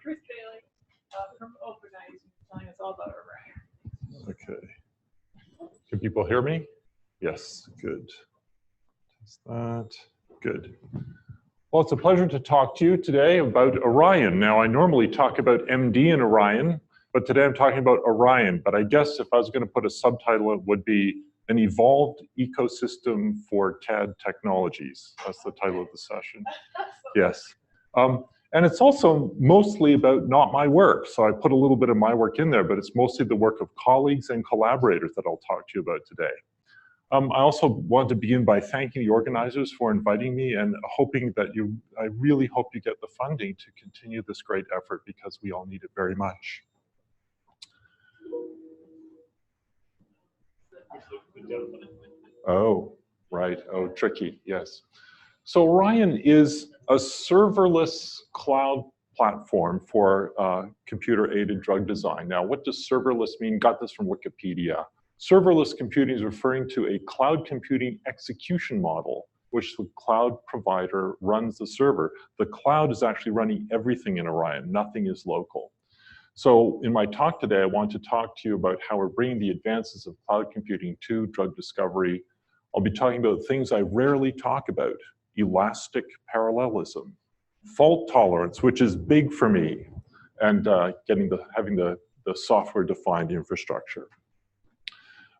Chris Bailey from OpenEye, telling us all about Orion. Okay. Can people hear me? Yes, good. Test that. Good. Well, it's a pleasure to talk to you today about Orion. Now, I normally talk about MD and Orion, but today I'm talking about Orion. But I guess if I was going to put a subtitle, it would be An Evolved Ecosystem for CAD Technologies. That's the title of the session. Yes. And it's also mostly about not my work. So I put a little bit of my work in there, but it's mostly the work of colleagues and collaborators that I'll talk to you about today. I also want to begin by thanking the organizers for inviting me and hoping that I really hope you get the funding to continue this great effort because we all need it very much. Oh, right. Oh, tricky. Yes. So Orion is a serverless cloud platform for computer-aided drug design. Now, what does serverless mean? Got this from Wikipedia. Serverless computing is referring to a cloud computing execution model, which the cloud provider runs the server. The cloud is actually running everything in Orion. Nothing is local. So in my talk today, I want to talk to you about how we're bringing the advances of cloud computing to drug discovery. I'll be talking about things I rarely talk about: elastic parallelism, fault tolerance, which is big for me, and having the software-defined infrastructure.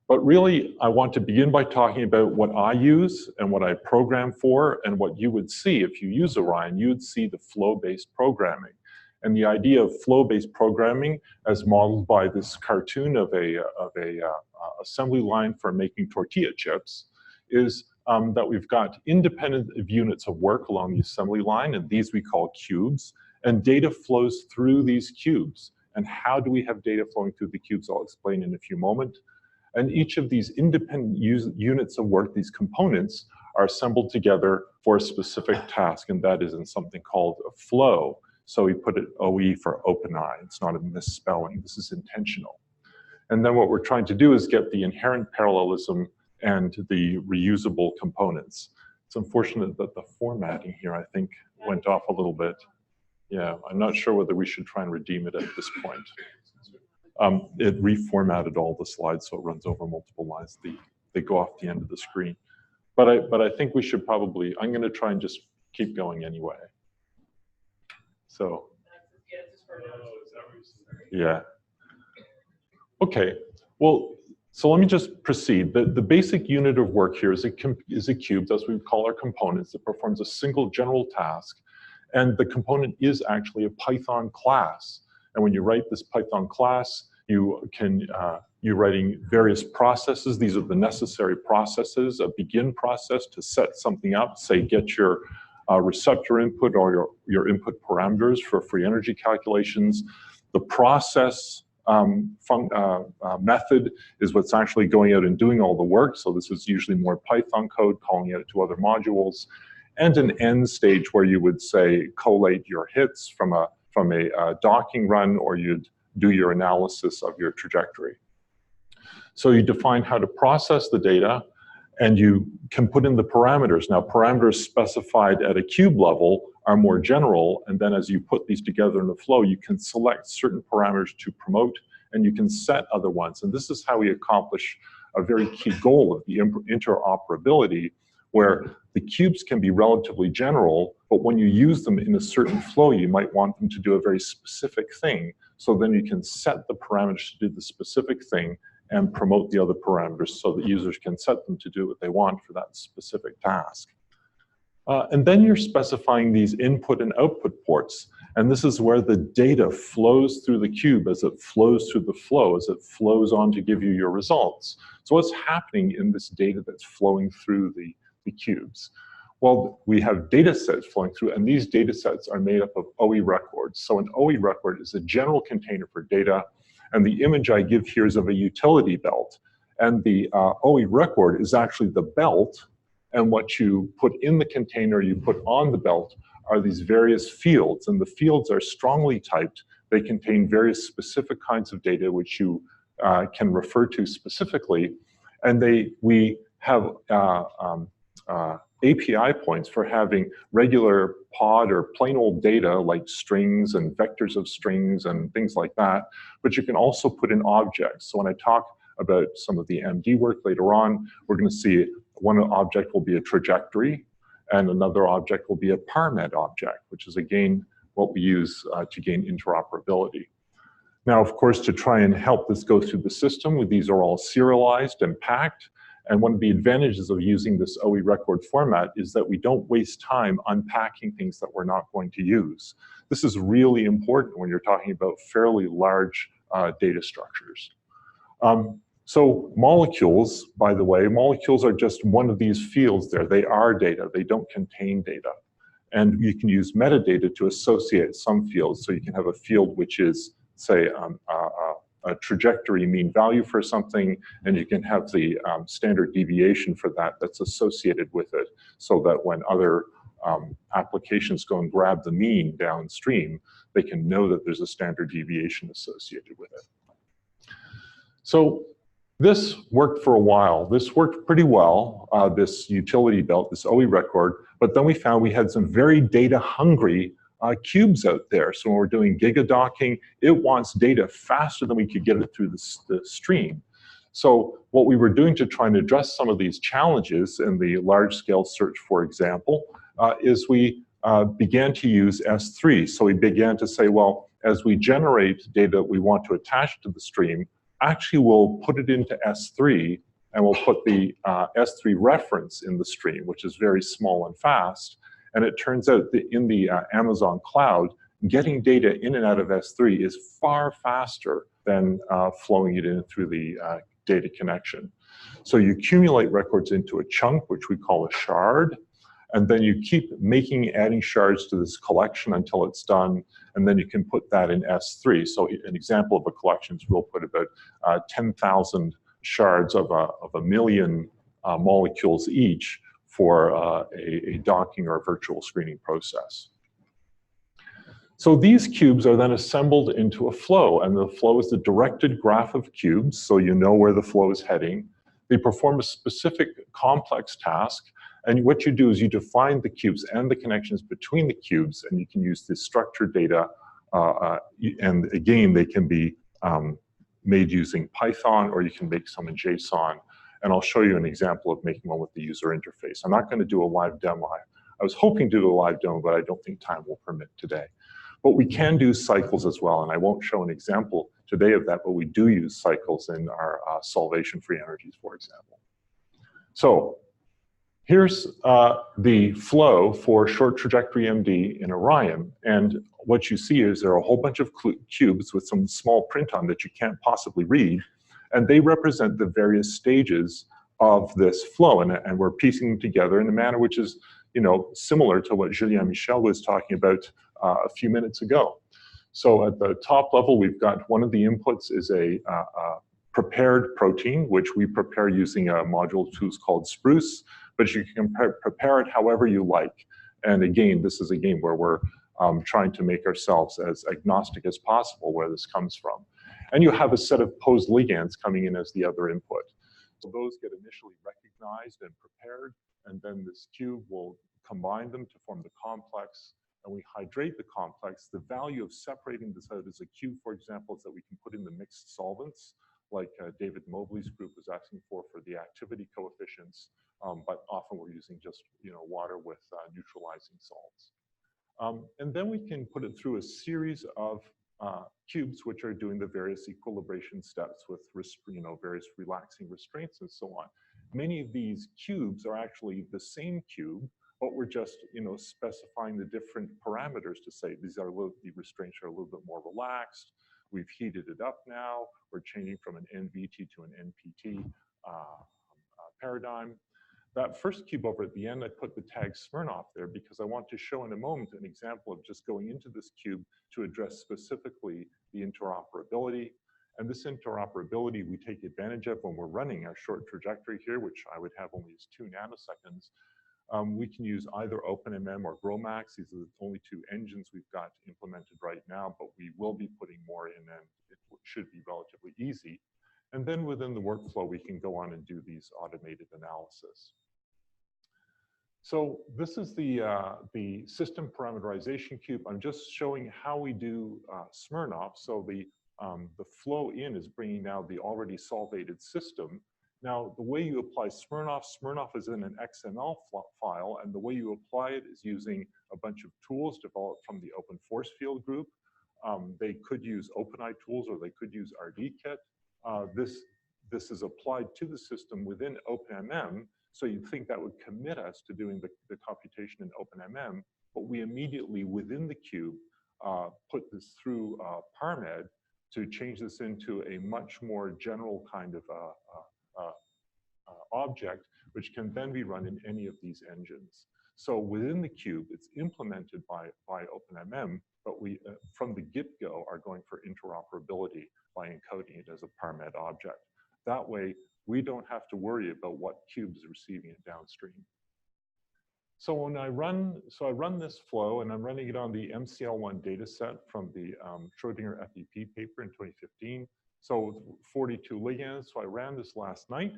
But really, I want to begin by talking about what I use and what I program for, and what you would see if you use Orion. You'd see the flow-based programming. And the idea of flow-based programming, as modeled by this cartoon of a assembly line for making tortilla chips, is that we've got independent units of work along the assembly line, and these we call cubes, and data flows through these cubes. And how do we have data flowing through the cubes? I'll explain in a few moments. And each of these independent units of work, these components, are assembled together for a specific task, and that is in something called a flow. So we put it OE for OpenEye. It's not a misspelling. This is intentional. And then what we're trying to do is get the inherent parallelism and the reusable components. It's unfortunate that the formatting here, I think, went off a little bit. Yeah, I'm not sure whether we should try and redeem it at this point. It reformatted all the slides, so it runs over multiple lines. They go off the end of the screen. But I think we should probably, I'm going to try and just keep going anyway. So, yeah. Okay, well, so let me just proceed. The basic unit of work here is a cube, that's what we call our components. It performs a single general task, and the component is actually a Python class. And when you write this Python class, you're writing various processes. These are the necessary processes, a begin process to set something up, say get your receptor input or your input parameters for free energy calculations. The process method is what's actually going out and doing all the work. So this is usually more Python code, calling it to other modules. And an end stage where you would say collate your hits from a docking run, or you'd do your analysis of your trajectory. So you define how to process the data, and you can put in the parameters. Now, parameters specified at a cube level are more general, and then as you put these together in the flow, you can select certain parameters to promote, and you can set other ones. And this is how we accomplish a very key goal of the interoperability, where the cubes can be relatively general, but when you use them in a certain flow, you might want them to do a very specific thing. So then you can set the parameters to do the specific thing and promote the other parameters so that users can set them to do what they want for that specific task. And then you're specifying these input and output ports. And this is where the data flows through the cube as it flows through the flow, as it flows on to give you your results. So what's happening in this data that's flowing through the cubes? Well, we have data sets flowing through, and these data sets are made up of OE records. So an OE record is a general container for data, and the image I give here is of a utility belt. And the OE record is actually the belt, and what you put in the container, you put on the belt, are these various fields, and the fields are strongly typed. They contain various specific kinds of data which you can refer to specifically, and we have API points for having regular pod or plain old data like strings and vectors of strings and things like that, but you can also put in objects. So when I talk about some of the MD work later on, we're going to see one object will be a trajectory, and another object will be a PARMED object, which is again what we use to gain interoperability. Now, of course, to try and help this go through the system, these are all serialized and packed. And one of the advantages of using this OE record format is that we don't waste time unpacking things that we're not going to use. This is really important when you're talking about fairly large data structures. So molecules, by the way, molecules are just one of these fields there. They are data. They don't contain data. And you can use metadata to associate some fields. So you can have a field which is, say, a trajectory mean value for something, and you can have the standard deviation for that that's associated with it, so that when other applications go and grab the mean downstream, they can know that there's a standard deviation associated with it. So this worked for a while. This worked pretty well, this utility belt, this OE record, but then we found we had some very data-hungry cubes out there. So when we're doing gigadocking, it wants data faster than we could get it through the stream. So what we were doing to try and address some of these challenges in the large-scale search, for example, is we began to use S3. So we began to say, well, as we generate data that we want to attach to the stream, actually we'll put it into S3, and we'll put the S3 reference in the stream, which is very small and fast. And it turns out that in the Amazon cloud, getting data in and out of S3 is far faster than flowing it in through the data connection. So you accumulate records into a chunk, which we call a shard, and then you keep adding shards to this collection until it's done, and then you can put that in S3. So an example of a collection is we'll put about 10,000 shards of a million molecules each for a docking or a virtual screening process. So these cubes are then assembled into a flow, and the flow is the directed graph of cubes, so you know where the flow is heading. They perform a specific complex task, and what you do is you define the cubes and the connections between the cubes, and you can use this structured data, and again, they can be made using Python, or you can make some in JSON. And I'll show you an example of making one with the user interface. I'm not going to do a live demo. I was hoping to do a live demo, but I don't think time will permit today. But we can do cycles as well, and I won't show an example today of that, but we do use cycles in our solvation-free energies, for example. So here's the flow for short trajectory MD in Orion, and what you see is there are a whole bunch of cubes with some small print on that you can't possibly read, and they represent the various stages of this flow, and we're piecing them together in a manner which is, similar to what Julien Michel was talking about a few minutes ago. So at the top level, we've got one of the inputs is a prepared protein, which we prepare using a module tools called Spruce, but you can prepare it however you like. And again, this is a game where we're trying to make ourselves as agnostic as possible where this comes from. And you have a set of posed ligands coming in as the other input. So those get initially recognized and prepared, and then this cube will combine them to form the complex, and we hydrate the complex. The value of separating this out as a cube, for example, is that we can put in the mixed solvents, like David Mobley's group was asking for the activity coefficients, but often we're using just water with neutralizing salts. And then we can put it through a series of cubes which are doing the various equilibration steps with various relaxing restraints and so on. Many of these cubes are actually the same cube, but we're just specifying the different parameters to say the restraints are a little bit more relaxed. We've heated it up now. We're changing from an NVT to an NPT paradigm. That first cube over at the end, I put the tag Smirnoff there because I want to show in a moment an example of just going into this cube to address specifically the interoperability. And this interoperability we take advantage of when we're running our short trajectory here, which I would have only as 2 nanoseconds. We can use either OpenMM or GROMACS. These are the only 2 engines we've got implemented right now, but we will be putting more in, and it should be relatively easy. And then within the workflow, we can go on and do these automated analysis. So this is the system parameterization cube. I'm just showing how we do Smirnoff. So the flow in is bringing now the already solvated system. Now, the way you apply Smirnoff, Smirnoff is in an XML file, and the way you apply it is using a bunch of tools developed from the open force field group. They could use OpenEye tools, or they could use RDKit. This is applied to the system within OpenMM, so you'd think that would commit us to doing the computation in OpenMM, but we immediately, within the cube, put this through ParMed to change this into a much more general kind of object, which can then be run in any of these engines. So within the cube, it's implemented by OpenMM, but we, from the get-go, are going for interoperability by encoding it as a ParMed object. That way, we don't have to worry about what cube is receiving it downstream. So when I run this flow, and I'm running it on the MCL1 dataset from the Schrodinger FEP paper in 2015. So 42 ligands. So I ran this last night,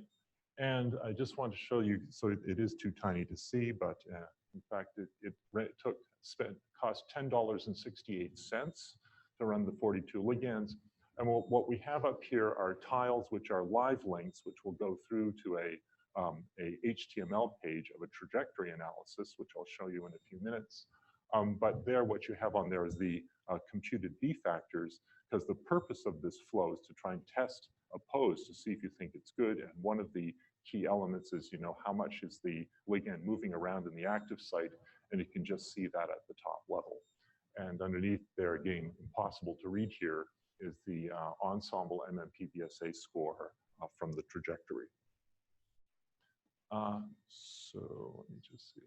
and I just want to show you. So it is too tiny to see, but in fact, it cost $10.68 to run the 42 ligands. And what we have up here are tiles, which are live links, which will go through to a HTML page of a trajectory analysis, which I'll show you in a few minutes. But there, what you have on there is the computed B factors, because the purpose of this flow is to try and test a pose to see if you think it's good. And one of the key elements is, how much is the ligand moving around in the active site, and you can just see that at the top level. And underneath there, again, impossible to read here, is the ensemble MMPBSA score from the trajectory. So let me just see.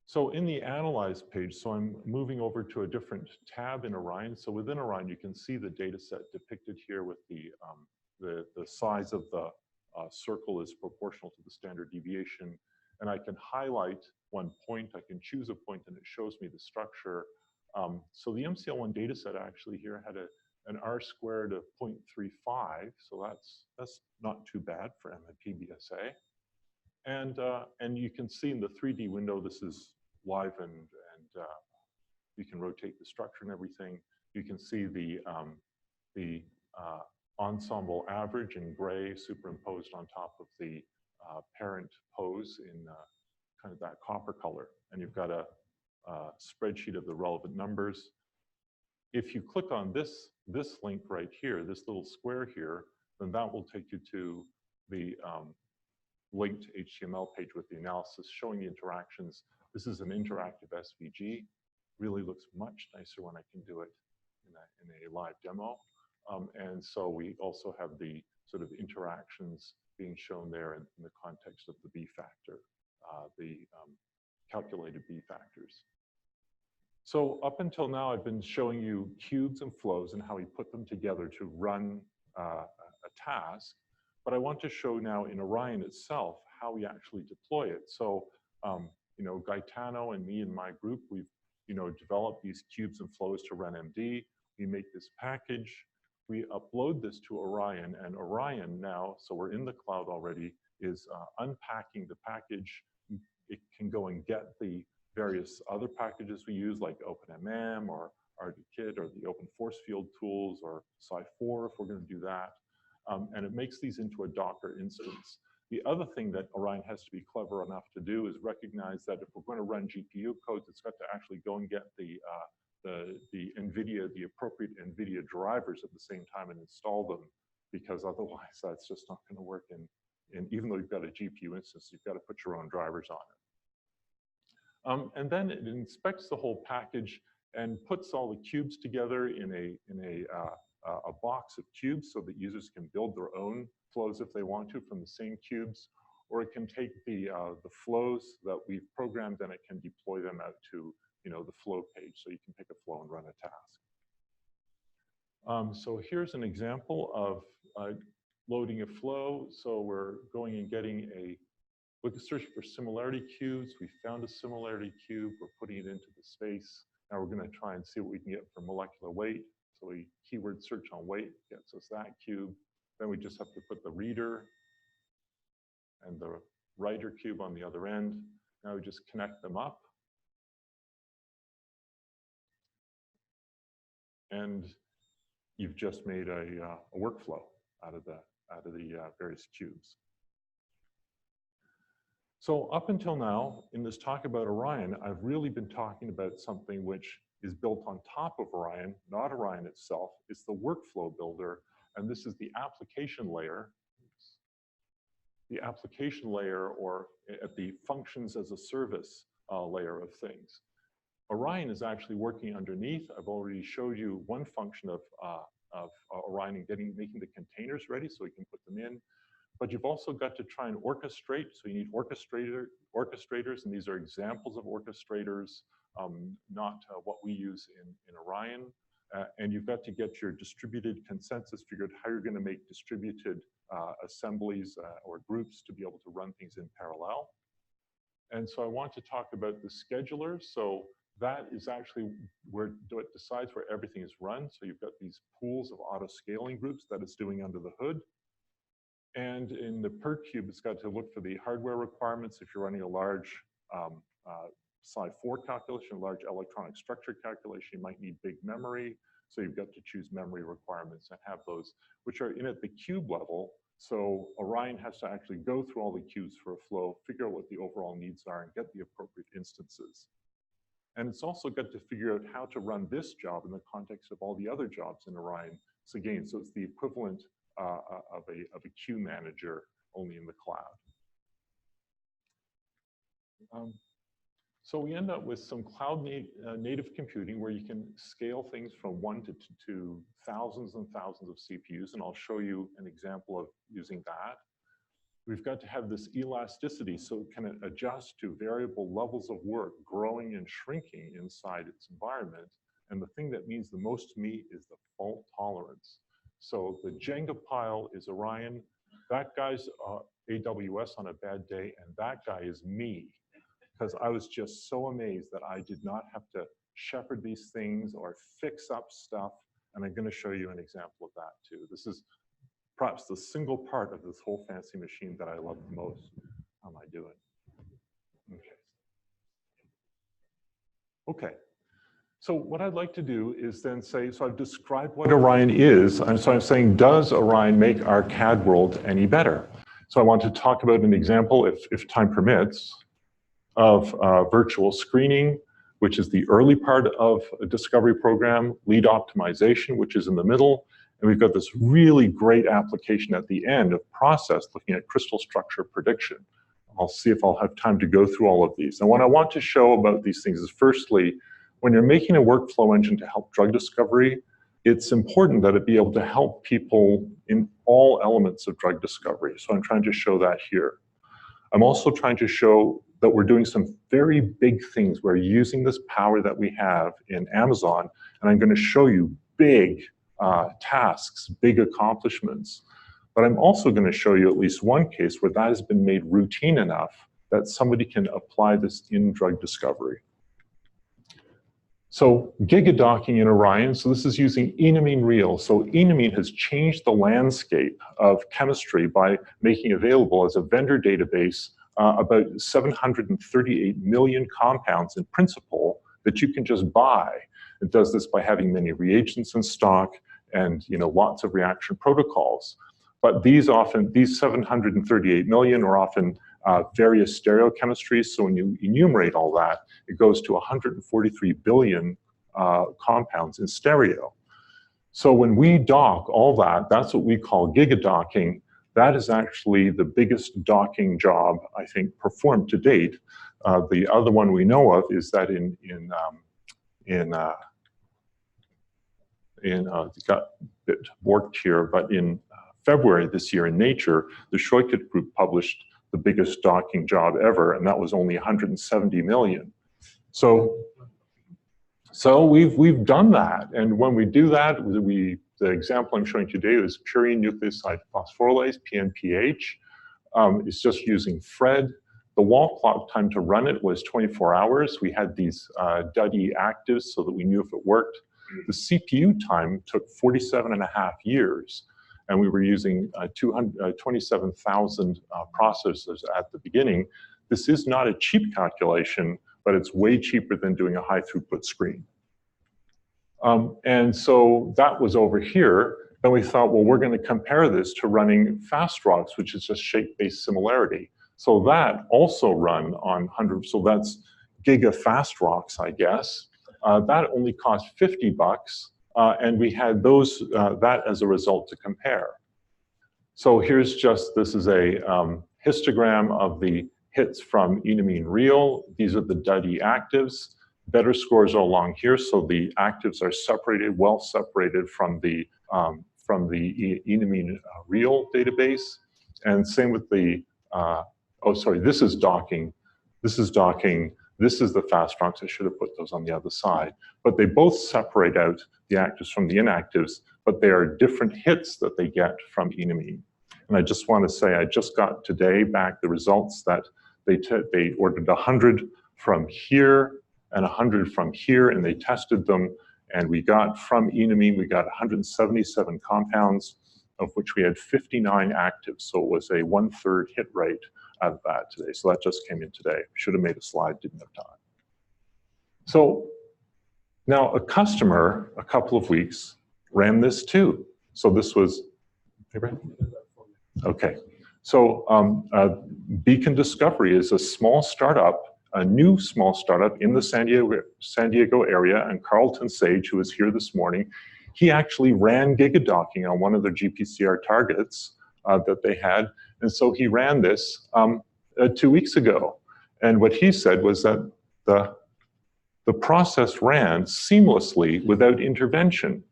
So in the Analyze page, so I'm moving over to a different tab in Orion. So within Orion, you can see the data set depicted here with the size of the circle is proportional to the standard deviation. And I can highlight one point, I can choose a point, and it shows me the structure. So the MCL1 data set actually here had an R squared of 0.35, so that's not too bad for MMPBSA. And you can see in the 3D window, this is live, and you can rotate the structure and everything. You can see the ensemble average in gray superimposed on top of the parent pose in kind of that copper color. And you've got a spreadsheet of the relevant numbers. If you click on this link right here, this little square here, then that will take you to the linked HTML page with the analysis showing the interactions. This is an interactive SVG. Really looks much nicer when I can do it in a live demo. And so we also have the sort of interactions being shown there in the context of the B factor, the calculated B factors. So up until now, I've been showing you cubes and flows and how we put them together to run a task. But I want to show now in Orion itself how we actually deploy it. So, Gaetano and me and my group, we've, developed these cubes and flows to run MD. We make this package. We upload this to Orion, and Orion now, so we're in the cloud already, is unpacking the package. It can go and get the various other packages we use, like OpenMM or RDKit or the open force field tools or Sci4 if we're going to do that. And it makes these into a Docker instance. The other thing that Orion has to be clever enough to do is recognize that if we're going to run GPU codes, it's got to actually go and get the appropriate NVIDIA drivers at the same time and install them, because otherwise that's just not going to work. And even though you've got a GPU instance, you've got to put your own drivers on it. And then it inspects the whole package and puts all the cubes together in a box of cubes so that users can build their own flows if they want to from the same cubes, or it can take the flows that we've programmed and it can deploy them out to the flow page, so you can pick a flow and run a task. So here's an example of loading a flow. So we're going and getting searching for similarity cubes. We found a similarity cube. We're putting it into the space. Now we're going to try and see what we can get for molecular weight. So we keyword search on weight gets us that cube. Then we just have to put the reader and the Reiter cube on the other end. Now we just connect them up. And you've just made a workflow out of the various cubes. So up until now, in this talk about Orion, I've really been talking about something which is built on top of Orion, not Orion itself. It's the workflow builder, and this is the application layer. The application layer, or at the functions as a service layer of things. Orion is actually working underneath. I've already showed you one function of Orion and making the containers ready so we can put them in. But you've also got to try and orchestrate. So you need orchestrators, and these are examples of orchestrators, not what we use in Orion. And you've got to get your distributed consensus figured how you're going to make distributed assemblies or groups to be able to run things in parallel. And so I want to talk about the scheduler. So that is actually where it decides where everything is run. So you've got these pools of auto-scaling groups that it's doing under the hood. And in the per cube, it's got to look for the hardware requirements. If you're running a large Psi4 calculation, large electronic structure calculation, you might need big memory. So you've got to choose memory requirements and have those, which are in at the cube level. So Orion has to actually go through all the cubes for a flow, figure out what the overall needs are, and get the appropriate instances. And it's also got to figure out how to run this job in the context of all the other jobs in Orion. So again, so it's the equivalent of a queue manager, only in the cloud. So we end up with some cloud native computing where you can scale things from 1 to thousands and thousands of CPUs, and I'll show you an example of using that. We've got to have this elasticity so it can adjust to variable levels of work growing and shrinking inside its environment. And the thing that means the most to me is the fault tolerance. So the Jenga pile is Orion, that guy's AWS on a bad day, and that guy is me. Because I was just so amazed that I did not have to shepherd these things or fix up stuff. And I'm going to show you an example of that too. This is perhaps the single part of this whole fancy machine that I love the most. How am I doing? Okay. So what I'd like to do is then say, so I've described what Orion is, and so I'm saying, does Orion make our CAD world any better? So I want to talk about an example, if time permits, of virtual screening, which is the early part of a discovery program, lead optimization, which is in the middle, and we've got this really great application at the end of process looking at crystal structure prediction. I'll see if I'll have time to go through all of these. And what I want to show about these things is, firstly, when you're making a workflow engine to help drug discovery, it's important that it be able to help people in all elements of drug discovery. So I'm trying to show that here. I'm also trying to show that we're doing some very big things. We're using this power that we have in Amazon, and I'm going to show you big tasks, big accomplishments. But I'm also going to show you at least one case where that has been made routine enough that somebody can apply this in drug discovery. So gigadocking in Orion, so this is using enamine real. So enamine has changed the landscape of chemistry by making available as a vendor database about 738 million compounds in principle that you can just buy. It does this by having many reagents in stock and lots of reaction protocols. But these 738 million are often various stereochemistries. So when you enumerate all that, it goes to 143 billion compounds in stereo. So when we dock all that, that's what we call gigadocking. That is actually the biggest docking job, I think, performed to date. The other one we know of is that it got a bit warped here, but in February this year in Nature, the Schoikert group published the biggest docking job ever, and that was only 170 million. So we've done that, and when we do that, the example I'm showing today is purine nucleoside phosphorylase, PNPH. It's just using Fred. The wall clock time to run it was 24 hours. We had these DUDY actives so that we knew if it worked. The CPU time took 47.5 years. and we were using 27,000 processors at the beginning. This is not a cheap calculation, but it's way cheaper than doing a high throughput screen. And so that was over here. Then we thought, well, we're going to compare this to running fast rocks, which is just shape-based similarity. So that also run on 100, so that's giga fast rocks, I guess. That only cost $50, and we had those that as a result to compare. So here's just, this is a histogram of the hits from enamine real. These are the DUDY actives. Better scores are along here, so the actives are separated, well separated from the enamine real database. And same with the, oh, sorry, this is docking. This is docking. This is the fast rocks. I should have put those on the other side. But they both separate out the actives from the inactives, but they are different hits that they get from enamine. And I just want to say, I just got today back the results that they ordered 100 from here and 100 from here, and they tested them. And we got from enamine, we got 177 compounds, of which we had 59 actives. So it was a 1/3 hit rate out of that today. So that just came in today. Should have made a slide, didn't have time. So now a customer, a couple of weeks, ran this too. So this was, okay. So Beacon Discovery is a small startup, a new small startup in the San Diego area, and Carlton Sage, who was here this morning, he actually ran gigadocking on one of their GPCR targets that they had. And so he ran this 2 weeks ago. And what he said was that the process ran seamlessly without intervention.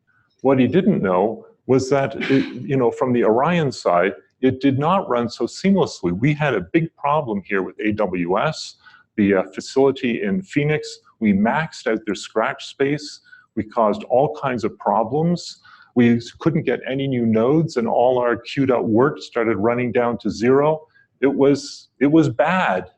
What he didn't know was that, from the Orion side, it did not run so seamlessly. We had a big problem here with AWS. The facility in Phoenix, we maxed out their scratch space. We caused all kinds of problems. We couldn't get any new nodes, and all our queued up work started running down to 0. It was bad.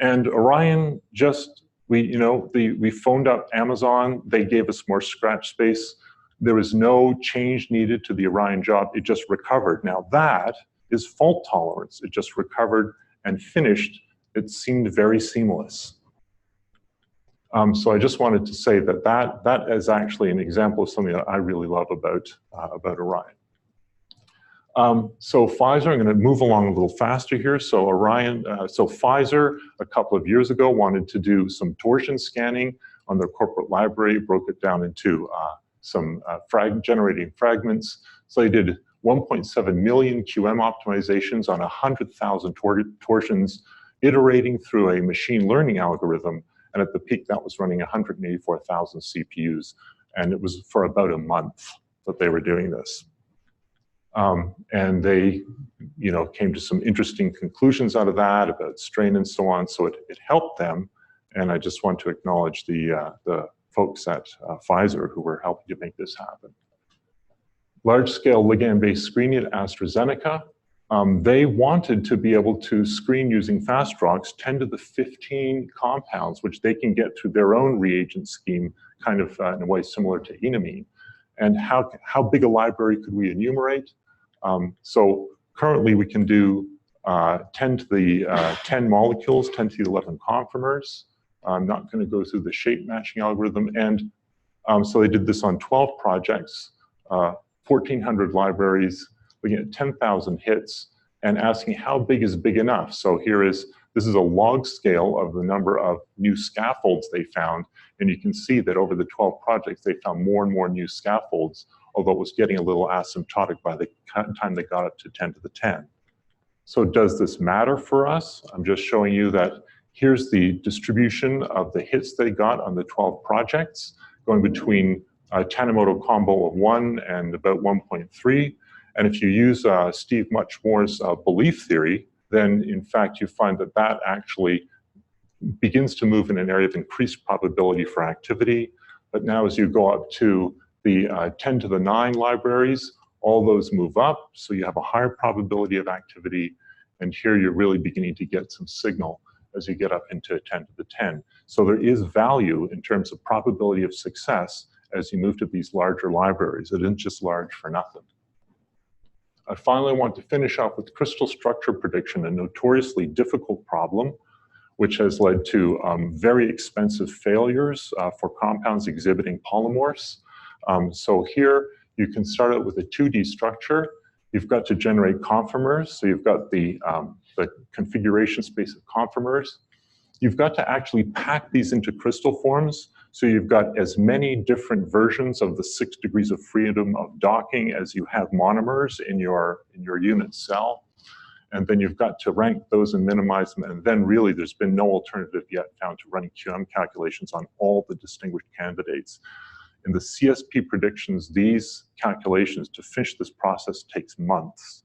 And Orion just, we phoned up Amazon. They gave us more scratch space. There was no change needed to the Orion job. It just recovered. Now that is fault tolerance. It just recovered and finished. It seemed very seamless. So I just wanted to say that is actually an example of something that I really love about Orion. So Pfizer, I'm going to move along a little faster here. So Orion, so Pfizer a couple of years ago wanted to do some torsion scanning on their corporate library, broke it down into some generating fragments. So they did 1.7 million QM optimizations on 100,000 torsions, iterating through a machine learning algorithm. And at the peak, that was running 184,000 CPUs. And it was for about a month that they were doing this. And they, came to some interesting conclusions out of that about strain and so on. So it helped them. And I just want to acknowledge the folks at Pfizer who were helping to make this happen. Large-scale ligand-based screening at AstraZeneca. They wanted to be able to screen using fast rocks 10 to the 15 compounds, which they can get through their own reagent scheme, kind of in a way similar to enamine. And how big a library could we enumerate? So currently we can do 10 to the 10 molecules, 10 to the 11 conformers. I'm not going to go through the shape matching algorithm. And so they did this on 12 projects, 1,400 libraries, looking at 10,000 hits and asking how big is big enough. So this is a log scale of the number of new scaffolds they found. And you can see that over the 12 projects, they found more and more new scaffolds, although it was getting a little asymptotic by the time they got up to 10 to the 10. So does this matter for us? I'm just showing you that here's the distribution of the hits they got on the 12 projects, going between a Tanimoto combo of 1 and about 1.3. And if you use Steve Muchmore's belief theory, then in fact you find that that actually begins to move in an area of increased probability for activity. But now as you go up to the 10 to the 9 libraries, all those move up, so you have a higher probability of activity. And here you're really beginning to get some signal as you get up into 10 to the 10. So there is value in terms of probability of success as you move to these larger libraries. It isn't just large for nothing. I finally want to finish off with crystal structure prediction, a notoriously difficult problem, which has led to very expensive failures for compounds exhibiting polymorphs. So here you can start out with a 2D structure. You've got to generate conformers. So you've got the configuration space of conformers. You've got to actually pack these into crystal forms. So you've got as many different versions of the 6 degrees of freedom of docking as you have monomers in your unit cell. And then you've got to rank those and minimize them. And then really there's been no alternative yet found to running QM calculations on all the distinguished candidates. In the CSP predictions, these calculations to finish this process takes months.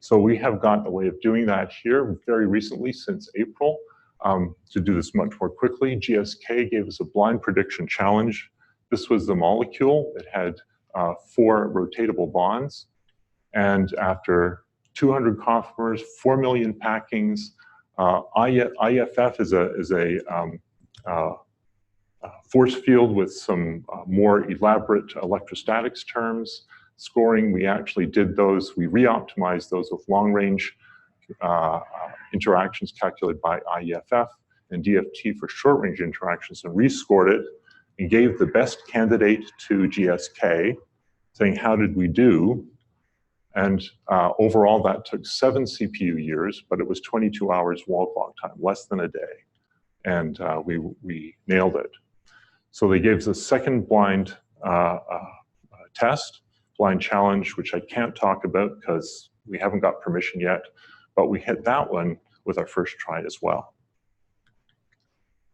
So we have got a way of doing that here very recently, since April, to do this much more quickly. GSK gave us a blind prediction challenge. This was the molecule. It had 4 rotatable bonds. And after 200 conformers, 4 million packings, IFF is a force field with some more elaborate electrostatics terms. Scoring, we actually did those. We re-optimized those with long-range interactions calculated by IEFF and DFT for short-range interactions, and rescored it and gave the best candidate to GSK, saying, how did we do? And overall, that took 7 CPU years, but it was 22 hours wall clock time, less than a day. And we nailed it. So they gave us a second blind test, blind challenge, which I can't talk about because we haven't got permission yet, but we hit that one with our first try as well.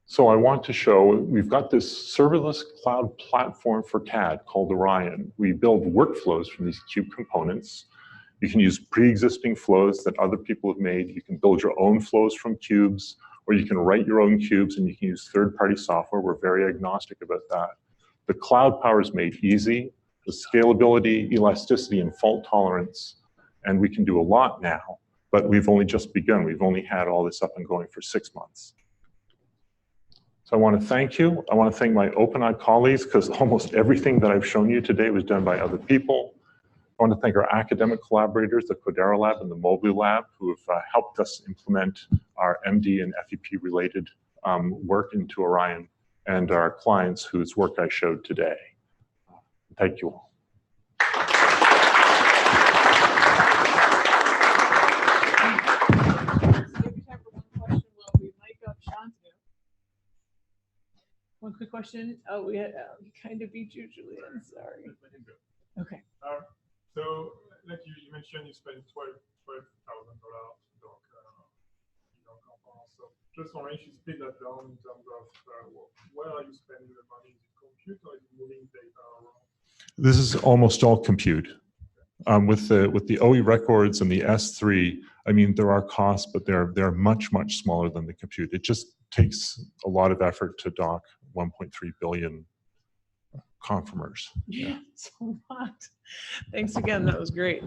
So I want to show, we've got this serverless cloud platform for CAD called Orion. We build workflows from these cube components. You can use pre-existing flows that other people have made. You can build your own flows from cubes, or you can write your own cubes, and you can use third-party software. We're very agnostic about that. The cloud power is made easy, the scalability, elasticity, and fault tolerance, and we can do a lot now, but we've only just begun. We've only had all this up and going for 6 months. So I want to thank you. I want to thank my OpenEye colleagues, because almost everything that I've shown you today was done by other people. I want to thank our academic collaborators, the Codera Lab and the Mobley Lab, who have helped us implement our MD and FEP-related work into Orion, and our clients whose work I showed today. Thank you all. One quick question. Oh, we kind of beat you, Julian. Sorry. Okay. So, like you mentioned, you spent $12,000 donc so just wondering if you split that down in terms of where are you spending the money? Is it compute or is it moving data around? This is almost all compute. With the OE records and the S3, I mean, there are costs, but they're much smaller than the compute. It just takes a lot of effort to dock 1.3 billion conformers. Yeah, it's a lot. Thanks again. That was great.